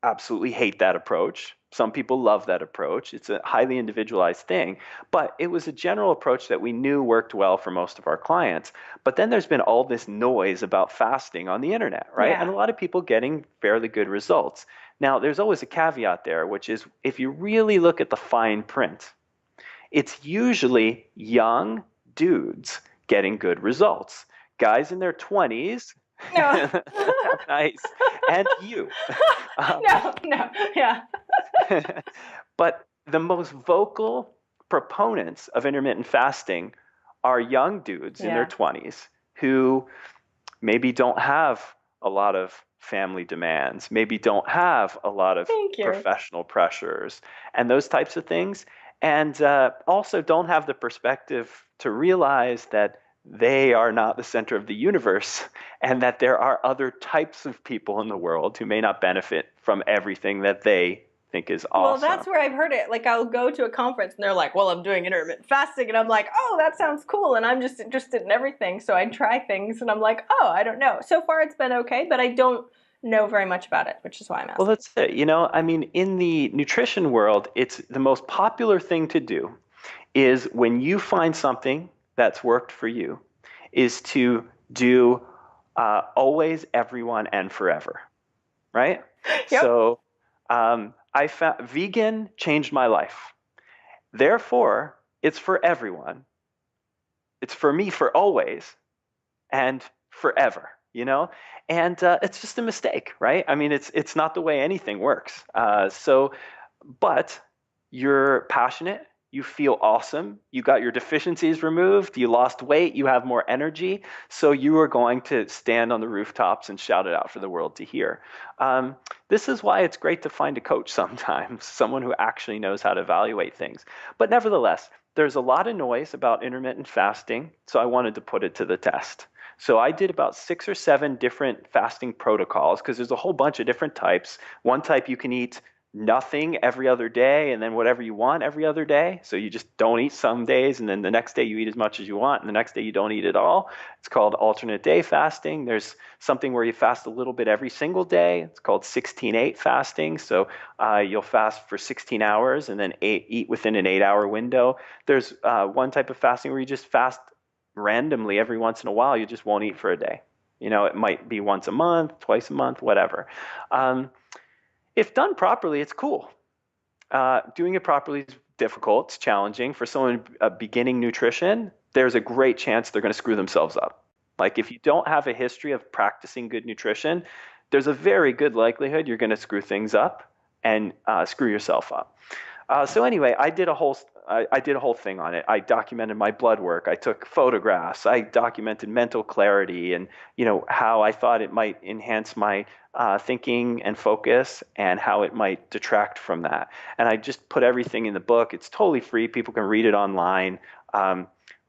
absolutely hate that approach. Some people love that approach. It's a highly individualized thing, but it was a general approach that we knew worked well for most of our clients. But then there's been all this noise about fasting on the internet, right? And Yeah. a lot of people getting fairly good results. Now, there's always a caveat there, which is if you really look at the fine print, it's usually young dudes getting good results. Guys in their 20s, No. nice, and you. Um, No, no, yeah. but the most vocal proponents of intermittent fasting are young dudes in their Yeah. 20s who maybe don't have a lot of family demands, maybe don't have a lot of Thank you. professional pressures, and those types of things. And also don't have the perspective to realize that they are not the center of the universe and that there are other types of people in the world who may not benefit from everything that they think is Well, awesome. that's where I've heard it. Like, I'll go to a conference and they're like, well, I'm doing intermittent fasting. And I'm like, oh, that sounds cool. And I'm just interested in everything. So I try things and I'm like, oh, I don't know. So far, it's been okay, but I don't know very much about it, which is why I'm Well, asking. that's it. I mean, in the nutrition world, it's the most popular thing to do is when you find something that's worked for you, is to do always, everyone, and forever, right? Yep. So I found vegan changed my life. Therefore, it's for everyone. It's for me for always and forever, And it's just a mistake, right? I mean, it's not the way anything works. But you're passionate. You feel awesome. You got your deficiencies removed. You lost weight. You have more energy. So you are going to stand on the rooftops and shout it out for the world to hear. This is why it's great to find a coach sometimes, someone who actually knows how to evaluate things. But nevertheless, there's a lot of noise about intermittent fasting, so I wanted to put it to the test. So I did about 6 or 7 different fasting protocols because there's a whole bunch of different types. One type you can eat nothing every other day and then whatever you want every other day. So you just don't eat some days and then the next day you eat as much as you want and the next day you don't eat at all. It's called alternate day fasting. There's something where you fast a little bit every single day. It's called 16/8 fasting. So you'll fast for 16 hours and then eat within an 8-hour window. There's one type of fasting where you just fast randomly every once in a while. You just won't eat for a day. It might be once a month, twice a month, whatever. If done properly, it's cool. Doing it properly is difficult. It's challenging. For someone beginning nutrition, there's a great chance they're going to screw themselves up. Like if you don't have a history of practicing good nutrition, there's a very good likelihood you're going to screw things up and screw yourself up. So anyway, I did a whole thing on it. I documented my blood work. I took photographs. I documented mental clarity and how I thought it might enhance my thinking and focus and how it might detract from that. And I just put everything in the book. It's totally free. People can read it online.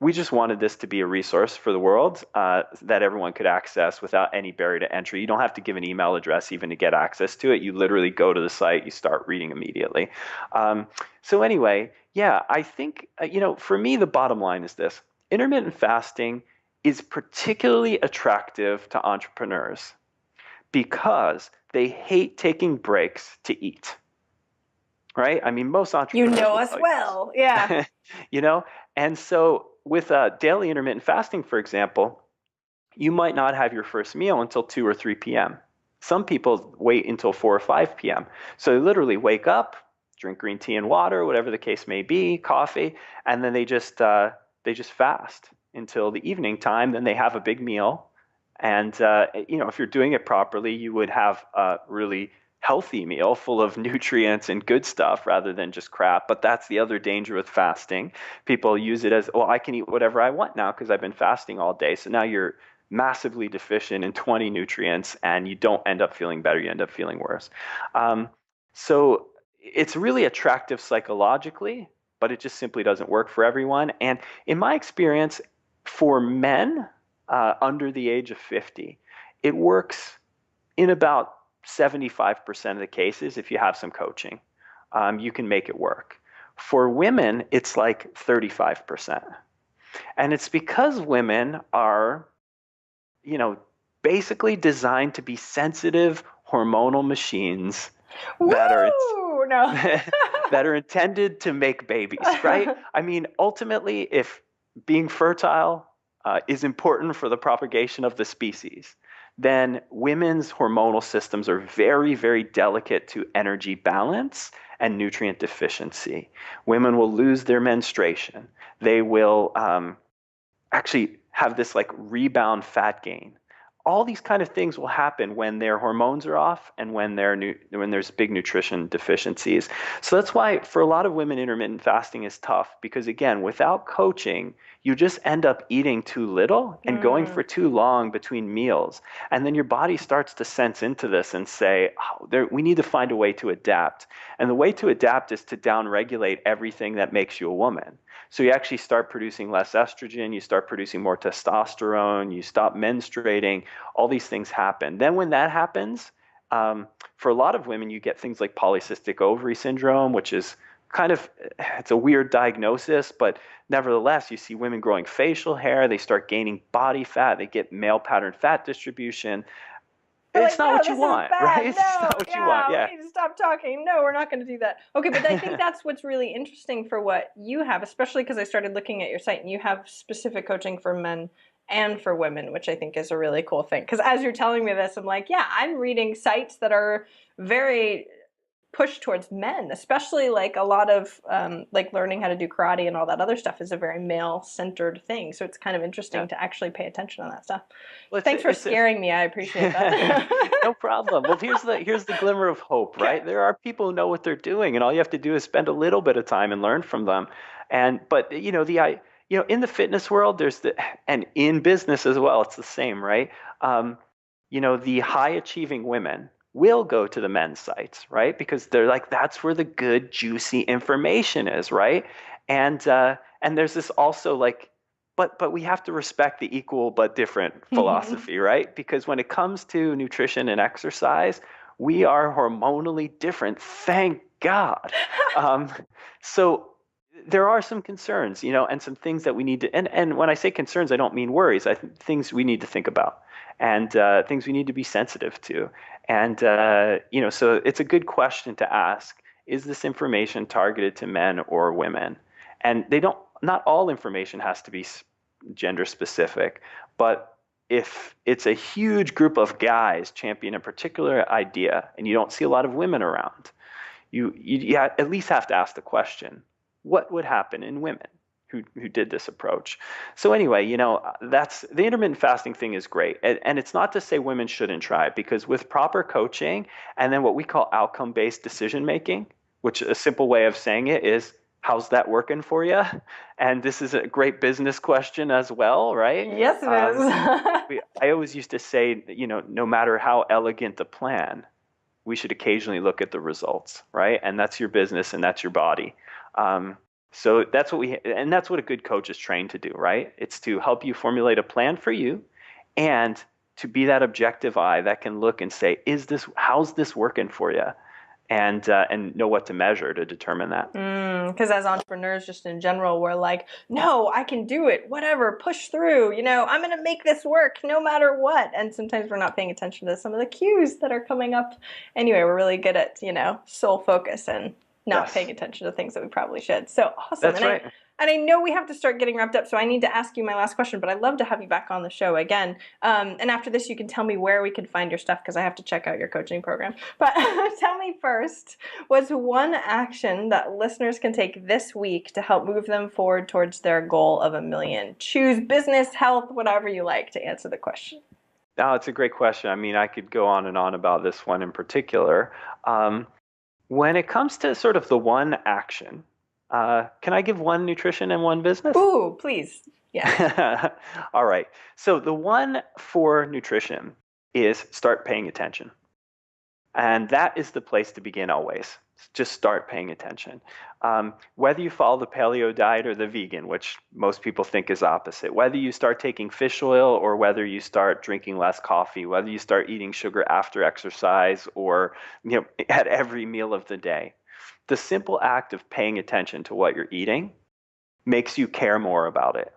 We just wanted this to be a resource for the world that everyone could access without any barrier to entry. You don't have to give an email address even to get access to it. You literally go to the site, you start reading immediately. So anyway, yeah, I think, for me, the bottom line is this. Intermittent fasting is particularly attractive to entrepreneurs because they hate taking breaks to eat, right? I mean, most You entrepreneurs know will us tell well. Yeah. you, and so with daily intermittent fasting, for example, you might not have your first meal until 2 or 3 p.m. Some people wait until 4 or 5 p.m. So they literally wake up, drink green tea and water, whatever the case may be, coffee, and then they just fast until the evening time. Then they have a big meal, and if you're doing it properly, you would have a really healthy meal full of nutrients and good stuff rather than just crap. But that's the other danger with fasting. People use it as, well, I can eat whatever I want now because I've been fasting all day. So now you're massively deficient in 20 nutrients and you don't end up feeling better. You end up feeling worse. So it's really attractive psychologically, but it just simply doesn't work for everyone. And in my experience, for men under the age of 50, it works in about 75% of the cases. If you have some coaching, you can make it work. For women, it's like 35%. And it's because women are, basically designed to be sensitive hormonal machines that are that are intended to make babies, right? I mean, ultimately, if being fertile is important for the propagation of the species, then women's hormonal systems are very, very delicate to energy balance and nutrient deficiency. Women will lose their menstruation. They will actually have this like rebound fat gain. All these kind of things will happen when their hormones are off and when there's big nutrition deficiencies. So that's why for a lot of women, intermittent fasting is tough because, again, without coaching, you just end up eating too little and going for too long between meals. And then your body starts to sense into this and say, we need to find a way to adapt. And the way to adapt is to downregulate everything that makes you a woman. So you actually start producing less estrogen, you start producing more testosterone, you stop menstruating, all these things happen. Then when that happens, for a lot of women, you get things like polycystic ovary syndrome, which is it's a weird diagnosis, but nevertheless, you see women growing facial hair, they start gaining body fat, they get male pattern fat distribution. It's not what you want, right? It's not what you want. Yeah. We need to stop talking. No, we're not going to do that. Okay, but I think that's what's really interesting for what you have, especially because I started looking at your site and you have specific coaching for men and for women, which I think is a really cool thing. Because as you're telling me this, I'm like, yeah, I'm reading sites that are very push towards men, especially like a lot of like learning how to do karate and all that other stuff is a very male-centered thing. So it's kind of interesting to actually pay attention to that stuff. Well, thanks for scaring me. I appreciate that. No problem. Well, here's the glimmer of hope, right? There are people who know what they're doing, and all you have to do is spend a little bit of time and learn from them. But in the fitness world, and in business as well, it's the same, right? The high achieving women will go to the men's sites, right? Because they're like, that's where the good, juicy information is, right? And there's this also like, but we have to respect the equal but different philosophy, right? Because when it comes to nutrition and exercise, we are hormonally different, thank God. So there are some concerns, and some things that we need to, and when I say concerns, I don't mean worries. Things we need to think about and things we need to be sensitive to. And, so it's a good question to ask, is this information targeted to men or women? And not all information has to be gender specific, but if it's a huge group of guys champion a particular idea and you don't see a lot of women around, you at least have to ask the question, what would happen in women who did this approach? So anyway, that's the intermittent fasting thing is great. And it's not to say women shouldn't try it, because with proper coaching and then what we call outcome-based decision making, which a simple way of saying it is, how's that working for you? And this is a great business question as well, right? Yes, it is. I always used to say, no matter how elegant the plan, we should occasionally look at the results, right? And that's your business and that's your body. So that's what a good coach is trained to do, right? It's to help you formulate a plan for you and to be that objective eye that can look and say, how's this working for you? And know what to measure to determine that. Because as entrepreneurs, just in general, we're like, no, I can do it, whatever, push through, I'm going to make this work no matter what. And sometimes we're not paying attention to some of the cues that are coming up. Anyway, we're really good at, soul focus and not paying attention to things that we probably should. So awesome. That's right. And I know we have to start getting wrapped up, so I need to ask you my last question, but I'd love to have you back on the show again. And after this, you can tell me where we can find your stuff because I have to check out your coaching program. But tell me first, what's one action that listeners can take this week to help move them forward towards their goal of 1 million? Choose business, health, whatever you like to answer the question. Oh, it's a great question. I mean, I could go on and on about this one in particular. When it comes to sort of the one action, can I give one nutrition and one business? Ooh, please. Yeah. All right. So the one for nutrition is start paying attention. And that is the place to begin always. Just start paying attention. Whether you follow the paleo diet or the vegan, which most people think is opposite, whether you start taking fish oil or whether you start drinking less coffee, whether you start eating sugar after exercise or at every meal of the day, the simple act of paying attention to what you're eating makes you care more about it.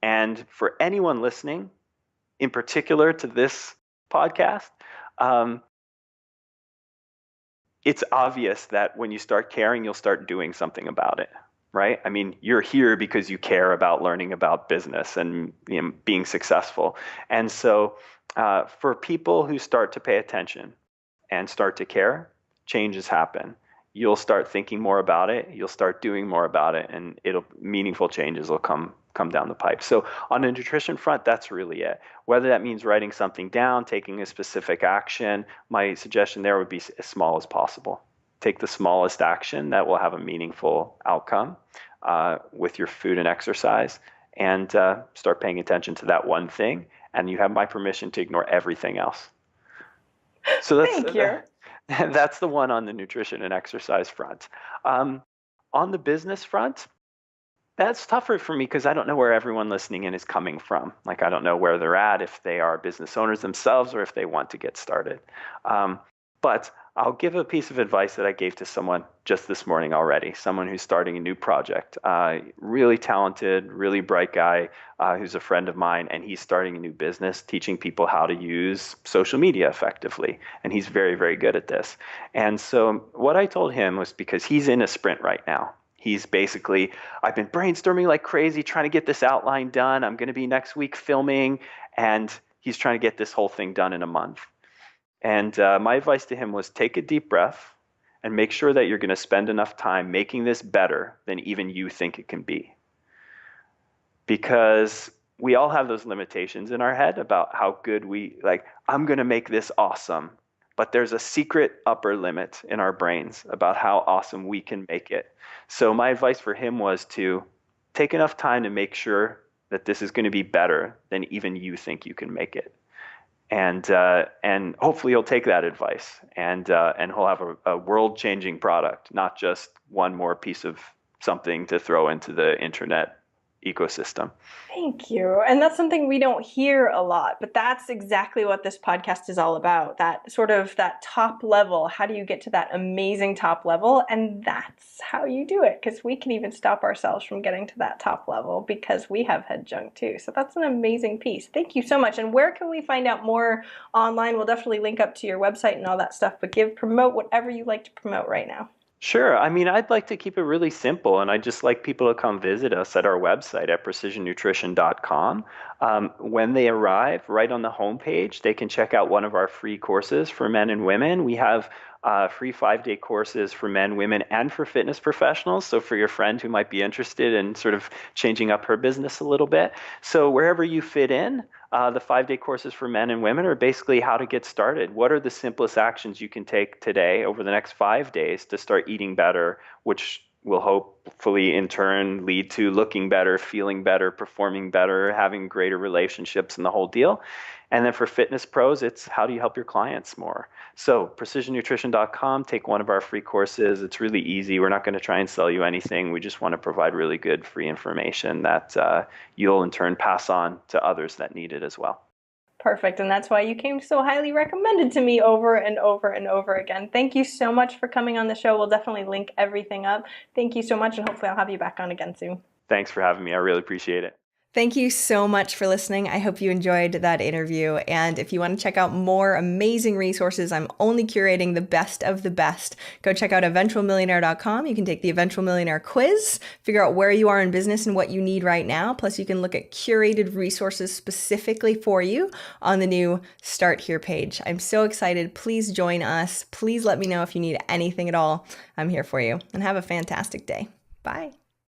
And for anyone listening, in particular to this podcast, it's obvious that when you start caring, you'll start doing something about it, right? I mean, you're here because you care about learning about business and being successful. And so for people who start to pay attention and start to care, changes happen. You'll start thinking more about it, you'll start doing more about it, and meaningful changes will come down the pipe. So on the nutrition front, that's really it. Whether that means writing something down, taking a specific action, my suggestion there would be as small as possible. Take the smallest action that will have a meaningful outcome with your food and exercise, and start paying attention to that one thing, and you have my permission to ignore everything else. So Thank you. That's the one on the nutrition and exercise front. On the business front, that's tougher for me because I don't know where everyone listening in is coming from. Like, I don't know where they're at, if they are business owners themselves or if they want to get started. But I'll give a piece of advice that I gave to someone just this morning already, someone who's starting a new project. Really talented, really bright guy who's a friend of mine, and he's starting a new business, teaching people how to use social media effectively. And he's very, very good at this. And so what I told him was, because he's in a sprint right now. He's basically, I've been brainstorming like crazy, trying to get this outline done. I'm going to be next week filming, and he's trying to get this whole thing done in a month. And my advice to him was, take a deep breath and make sure that you're going to spend enough time making this better than even you think it can be. Because we all have those limitations in our head about how good I'm going to make this awesome. But there's a secret upper limit in our brains about how awesome we can make it. So my advice for him was to take enough time to make sure that this is going to be better than even you think you can make it. And hopefully he'll take that advice and he'll have a world-changing product, not just one more piece of something to throw into the internet ecosystem. Thank you. And that's something we don't hear a lot, but that's exactly what this podcast is all about. That sort of that top level. How do you get to that amazing top level? And that's how you do it, because we can even stop ourselves from getting to that top level because we have head junk too. So that's an amazing piece. Thank you so much. And where can we find out more online? We'll definitely link up to your website and all that stuff, but promote whatever you like to promote right now. Sure. I mean, I'd like to keep it really simple, and I'd just like people to come visit us at our website at precisionnutrition.com. When they arrive, right on the homepage, they can check out one of our free courses for men and women. We have free 5-day courses for men, women, and for fitness professionals. So for your friend who might be interested in sort of changing up her business a little bit. So wherever you fit in, the 5-day courses for men and women are basically how to get started. What are the simplest actions you can take today over the next 5 days to start eating better, which will hopefully in turn lead to looking better, feeling better, performing better, having greater relationships, and the whole deal. And then for fitness pros, it's how do you help your clients more? So precisionnutrition.com, take one of our free courses. It's really easy. We're not going to try and sell you anything. We just want to provide really good free information that you'll in turn pass on to others that need it as well. Perfect. And that's why you came so highly recommended to me over and over and over again. Thank you so much for coming on the show. We'll definitely link everything up. Thank you so much, and hopefully I'll have you back on again soon. Thanks for having me. I really appreciate it. Thank you so much for listening. I hope you enjoyed that interview. And if you want to check out more amazing resources, I'm only curating the best of the best. Go check out eventualmillionaire.com. You can take the Eventual Millionaire quiz, figure out where you are in business and what you need right now. Plus, you can look at curated resources specifically for you on the new Start Here page. I'm so excited. Please join us. Please let me know if you need anything at all. I'm here for you. And have a fantastic day. Bye.